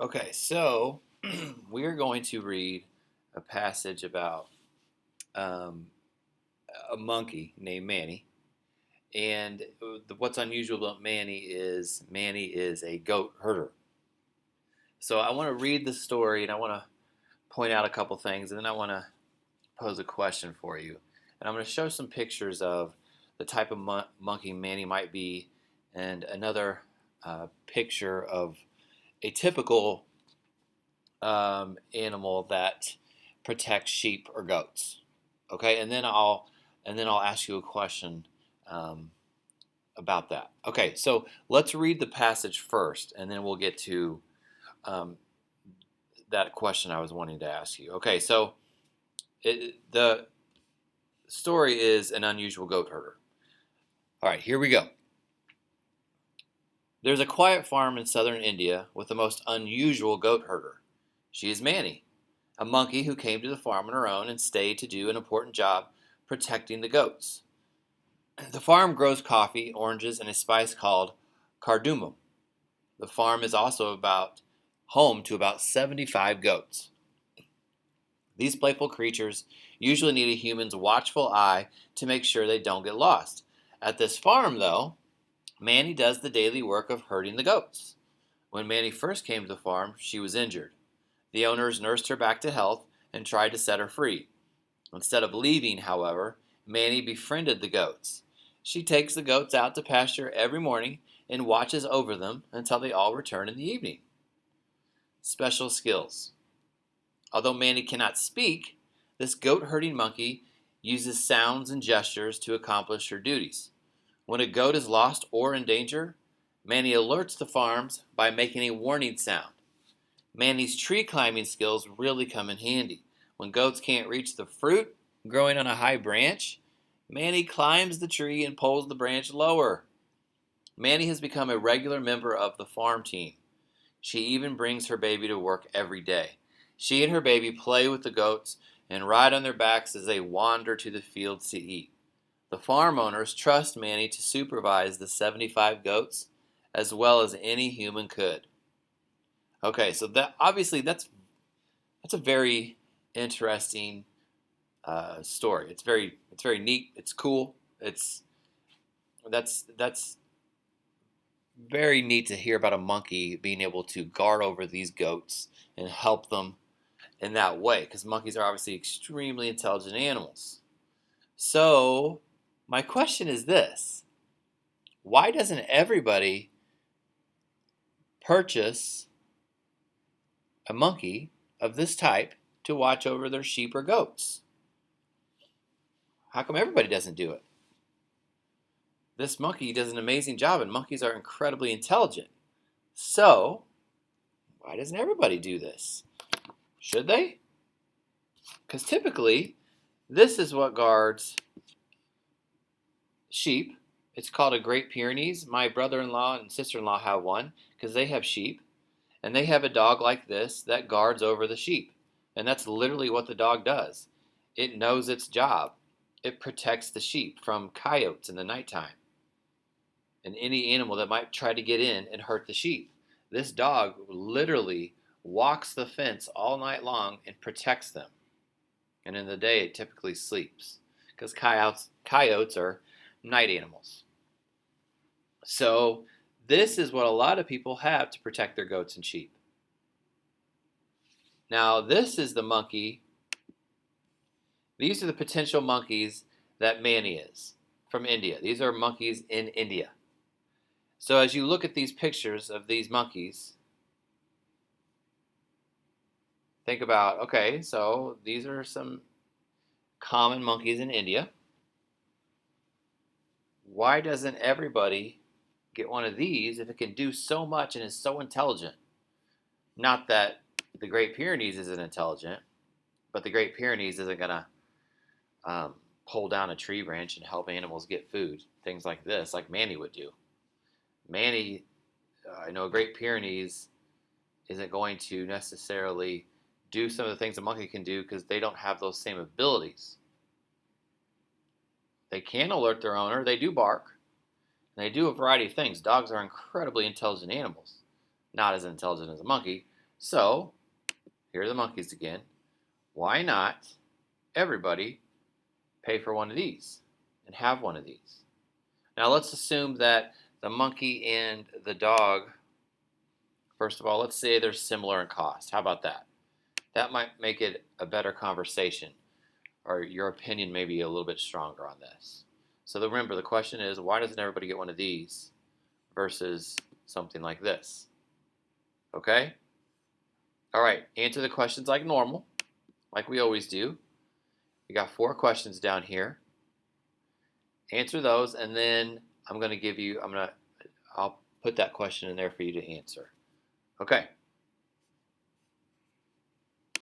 Okay, so we're going to read a passage about um, a monkey named Manny. And what's unusual about Manny is a goat herder. So I want to read the story and I want to point out a couple things and then I want to pose a question for you. And I'm going to show some pictures of the type of monkey Manny might be and another picture of a typical animal that protects sheep or goats. Okay, and then I'll ask you a question um, about that. Okay, so let's read the passage first, and then we'll get to um, that question I was wanting to ask you. Okay, so the story is an unusual goat herder. All right, here we go. There's a quiet farm in southern India with the most unusual goat herder. She is Manny, a monkey who came to the farm on her own and stayed to do an important job protecting the goats. The farm grows coffee, oranges, and a spice called cardamom. The farm is also about home to about 75 goats. These playful creatures usually need a human's watchful eye to make sure they don't get lost. At this farm, though, Manny does the daily work of herding the goats. When Manny first came to the farm, she was injured. The owners nursed her back to health and tried to set her free. Instead of leaving, however, Manny befriended the goats. She takes the goats out to pasture every morning and watches over them until they all return in the evening. Special skills. Although Manny cannot speak, this goat herding monkey uses sounds and gestures to accomplish her duties. When a goat is lost or in danger, Manny alerts the farms by making a warning sound. Manny's tree climbing skills really come in handy. When goats can't reach the fruit growing on a high branch, Manny climbs the tree and pulls the branch lower. Manny has become a regular member of the farm team. She even brings her baby to work every day. She and her baby play with the goats and ride on their backs as they wander to the fields to eat. The farm owners trust Manny to supervise the 75 goats as well as any human could. Okay, so that obviously that's a very interesting story. It's very neat. It's cool. That's very neat to hear about a monkey being able to guard over these goats and help them in that way because monkeys are obviously extremely intelligent animals. So my question is this: why doesn't everybody purchase a monkey of this type to watch over their sheep or goats? How come everybody doesn't do it? This monkey does an amazing job, and monkeys are incredibly intelligent. So, why doesn't everybody do this? Should they? Because typically, this is what guards sheep. It's called a Great Pyrenees. My brother in law and sister in law have one because they have sheep, and they have a dog like this that guards over the sheep. And that's literally what the dog does. It knows its job. It protects the sheep from coyotes in the nighttime and any animal that might try to get in and hurt the sheep. This dog literally walks the fence all night long and protects them. And in the day, it typically sleeps because coyotes are night animals. So, this is what a lot of people have to protect their goats and sheep. Now, this is the monkey. These are the potential monkeys that Manny is from India. These are monkeys in India. So as you look at these pictures of these monkeys, think about, okay, so these are some common monkeys in India. Why doesn't everybody get one of these if it can do so much and is so intelligent? Not that the Great Pyrenees isn't intelligent, but the Great Pyrenees isn't going to pull down a tree branch and help animals get food, things like this, like Manny would do. Manny, I know Great Pyrenees isn't going to necessarily do some of the things a monkey can do because they don't have those same abilities. They can alert their owner, they do bark, and they do a variety of things. Dogs are incredibly intelligent animals. Not as intelligent as a monkey, So, here are the monkeys again. Why not everybody pay for one of these and have one of these? Now, let's assume that the monkey and the dog, first of all, let's say they're similar in cost. How about that? That might make it a better conversation, or your opinion may be a little bit stronger on this. So remember, the question is, why doesn't everybody get one of these versus something like this? Okay? All right, answer the questions like normal, like we always do. We got 4 questions down here. Answer those, and then I'll put that question in there for you to answer. Okay.